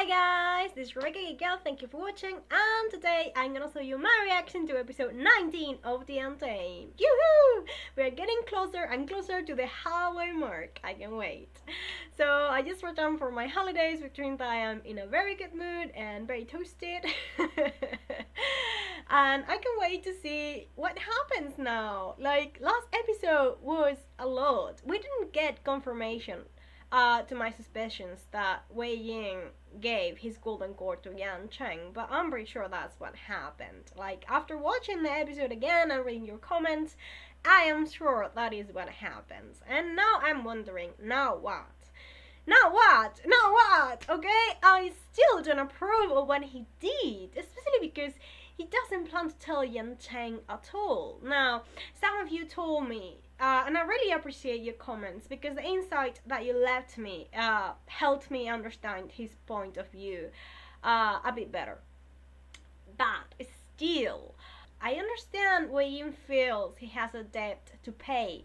guys, this is Rebecca Giggle, thank you for watching, and today I'm gonna show you my reaction to episode 19 of the Untamed. Yoo-hoo! We're getting closer and closer to the halfway mark, I can't wait. So I just returned from my holidays, which means I am in a very good mood and very toasted. And I can wait to see what happens now. Like, last episode was a lot. We didn't get confirmation to my suspicions that Wei Ying gave his golden cord to Yan Cheng, but I'm pretty sure that's what happened. Like, after watching the episode again and reading your comments, I am sure that is what happens. And now I'm wondering, now what? Now what? Now what? Okay, I still don't approve of what he did, especially because he doesn't plan to tell Yan Cheng at all. Now, some of you told me, and I really appreciate your comments because the insight that you left me helped me understand his point of view a bit better. But still, I understand Wei Yin feels he has a debt to pay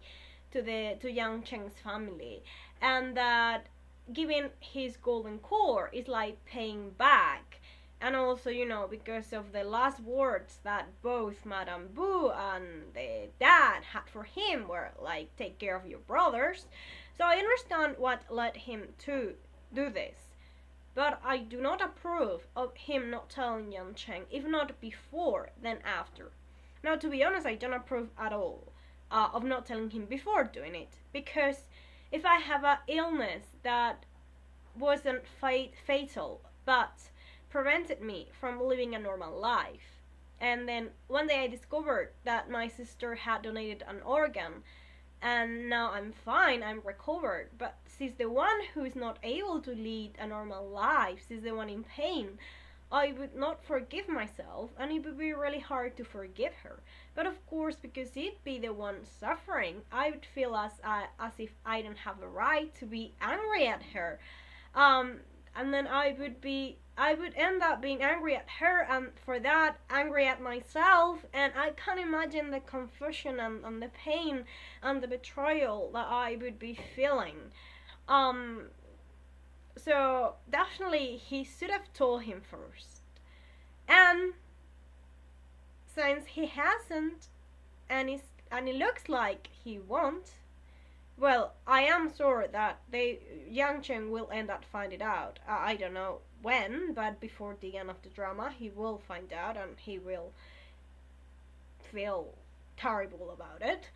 to Yang Cheng's family, and that giving his golden core is like paying back. And also, you know, because of the last words that both Madame Bu and the dad had for him were like, take care of your brothers. So I understand what led him to do this. But I do not approve of him not telling Yan Cheng, if not before, then after. Now, to be honest, I don't approve at all of not telling him before doing it. Because if I have an illness that wasn't fatal, but prevented me from living a normal life, and then one day I discovered that my sister had donated an organ, and now I'm fine, I'm recovered, but she's the one who is not able to lead a normal life, she's the one in pain, I would not forgive myself, and it would be really hard to forgive her. But of course, because she'd be the one suffering, I would feel as if I don't have a right to be angry at her. And then I would end up being angry at her, and for that angry at myself, and I can't imagine the confusion and the pain and the betrayal that I would be feeling. So definitely he should have told him first, and since he hasn't, and it looks like he won't, well, I am sure that Yang Cheng will end up finding out. I don't know when, but before the end of the drama, he will find out and he will feel terrible about it.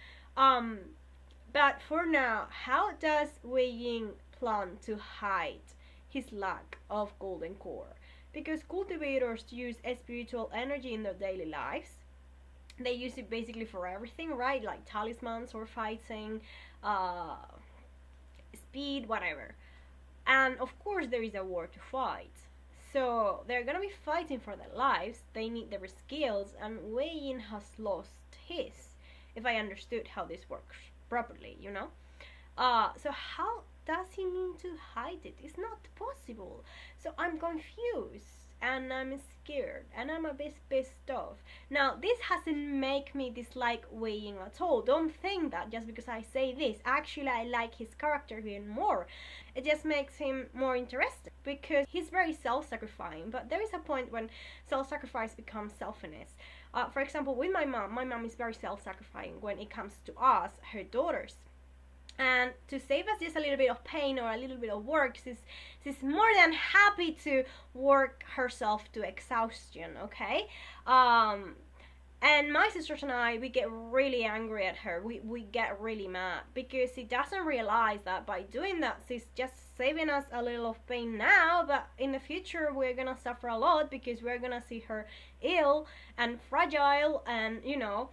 But for now, how does Wei Ying plan to hide his lack of golden core? Because cultivators use spiritual energy in their daily lives. They use it basically for everything, right? Like talismans or fighting, speed, whatever. And of course there is a war to fight. So they're gonna be fighting for their lives. They need their skills, and Wei Yin has lost his, if I understood how this works properly, you know? So how does he mean to hide it? It's not possible. So I'm confused, and I'm scared, and I'm a bit pissed off. Now, this hasn't made me dislike Wei Ying at all. Don't think that just because I say this. Actually, I like his character even more. It just makes him more interesting because he's very self-sacrificing, but there is a point when self-sacrifice becomes selfishness. For example, with my mom is very self-sacrificing when it comes to us, her daughters. And to save us just a little bit of pain or a little bit of work, she's more than happy to work herself to exhaustion, okay? And my sisters and I, we get really angry at her. We get really mad because she doesn't realize that by doing that, she's just saving us a little of pain now, but in the future we're gonna suffer a lot because we're gonna see her ill and fragile, and you know,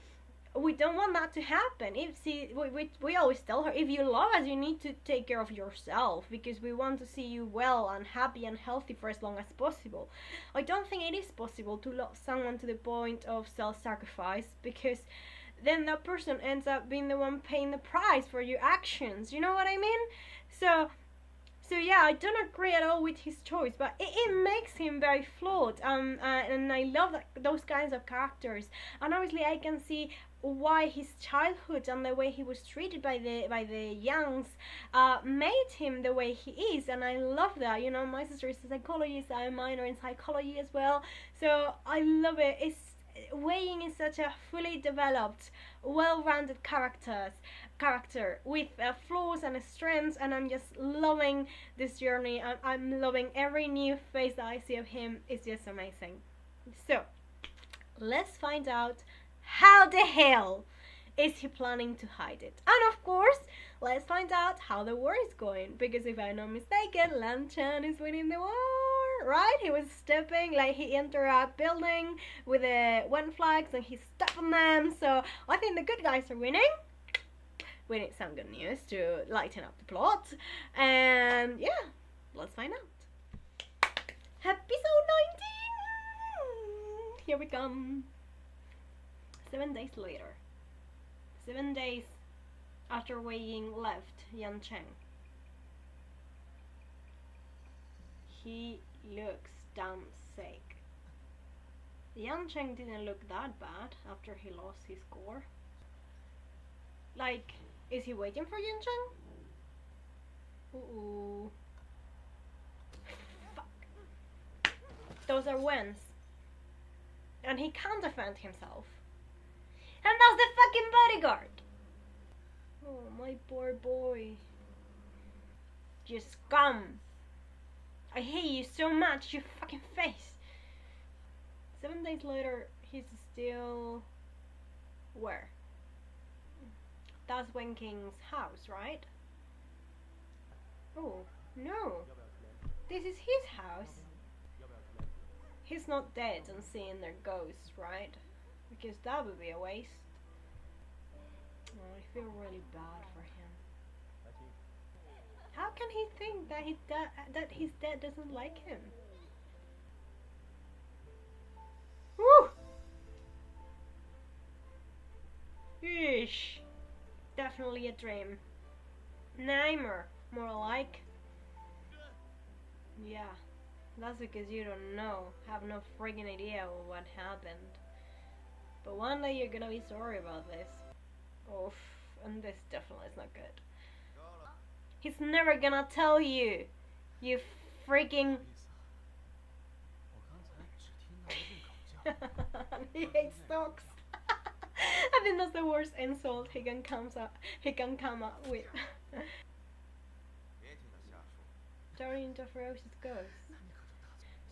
we don't want that to happen. We always tell her, if you love us, you need to take care of yourself because we want to see you well and happy and healthy for as long as possible. I don't think it is possible to love someone to the point of self-sacrifice, because then that person ends up being the one paying the price for your actions. You know what I mean? So yeah, I don't agree at all with his choice, but it makes him very flawed. And I love those kinds of characters. And obviously I can see why his childhood and the way he was treated by the youngs made him the way he is, and I love that. You know, my sister is a psychologist, I'm a minor in psychology as well, so I love it. It's Wei Ying is such a fully developed, well-rounded character with flaws and strengths, and I'm just loving this journey. I'm loving every new face that I see of him. It's just amazing. So let's find out how the hell is he planning to hide it. And of course, let's find out how the war is going, because if I'm not mistaken, Lan Chan is winning the war, right? He was stepping, like he entered a building with the one flags and he stepped on them, so I think the good guys are winning. We need some good news to lighten up the plot, and yeah, let's find out. Episode 19! Here we come. 7 days later. 7 days after Wei Ying left Yancheng. He looks damn sick. Yancheng didn't look that bad after he lost his score. Like, is he waiting for Yancheng? Ooh. Fuck. Those are wins. And he can't defend himself. And that's the fucking bodyguard! Oh, my poor boy. You scum! I hate you so much, you fucking face! 7 days later, he's still... where? That's Wen King's house, right? Oh, no. This is his house. He's not dead and seeing their ghosts, right? Because that would be a waste. Oh, I feel really bad for him. How can he think that his dad doesn't like him? Woo! Eesh. Definitely a dream. Nightmare, more like. Yeah, that's because you don't know, have no friggin' idea of what happened. But one day you're gonna be sorry about this. Oof, and this definitely is not good. He's never gonna tell you, you freaking... He hates dogs. I think that's the worst insult he can come up with. Turning into a ferocious ghost.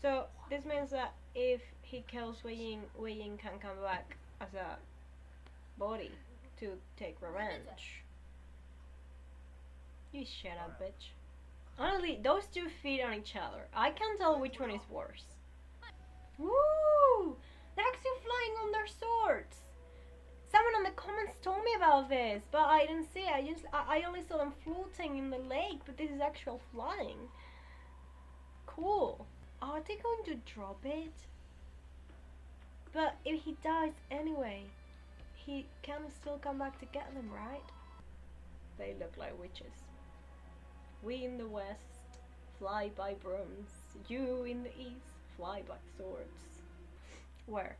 So this means that if he kills Wei Ying, Wei Ying can come back as a body to take revenge. You shut up, bitch. Honestly, those two feed on each other. I can't tell which one is worse. Woo! They're actually flying on their swords. Someone in the comments told me about this, but I didn't see it. I only saw them floating in the lake, but this is actual flying. Cool. Are they going to drop it? But if he dies anyway, he can still come back to get them, right? They look like witches. We in the west fly by brooms. You in the east fly by swords. Where?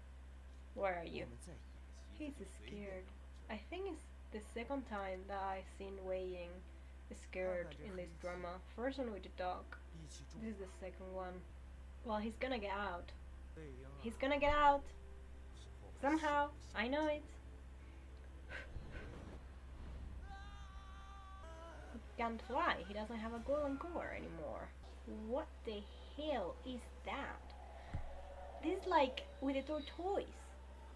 Where are you? He's scared. I think it's the second time that I've seen Wei Ying scared in this drama. First one with the dog. This is the second one. Well, he's gonna get out. He's gonna get out. Somehow. I know it. He can't fly. He doesn't have a golden core anymore. What the hell is that? This is like with the tortoise,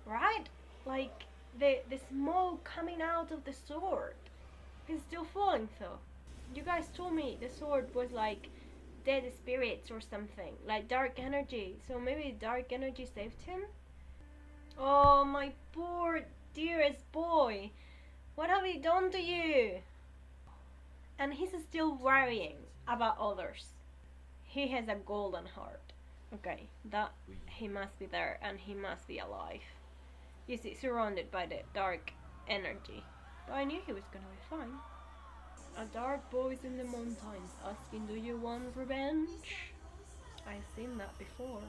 right? Like the smoke coming out of the sword. It's still falling though. You guys told me the sword was like dead spirits or something, like dark energy. So maybe dark energy saved him? Oh, my poor dearest boy. What have he done to you? And he's still worrying about others. He has a golden heart. Okay, that he must be there and he must be alive. You see, surrounded by the dark energy. But I knew he was gonna be fine. A dark voice in the mountains asking, do you want revenge? I've seen that before.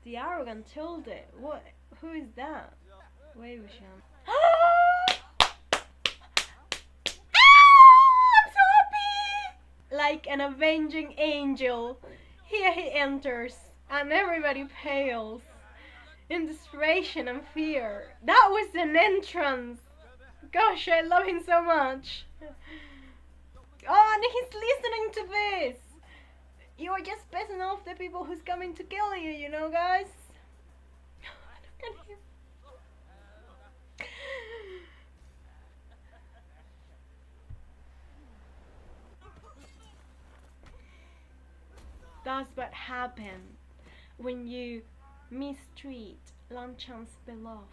The arrogant tilde. What? Who is that? Where was she? I'm so happy! Like an avenging angel, here he enters, and everybody pales in desperation and fear. That was an entrance! Gosh, I love him so much! Oh, and he's listening to this! You're just pissing off the people who's coming to kill you, you know, guys? Look at him. That's what happens when you mistreat Lanchan's beloved.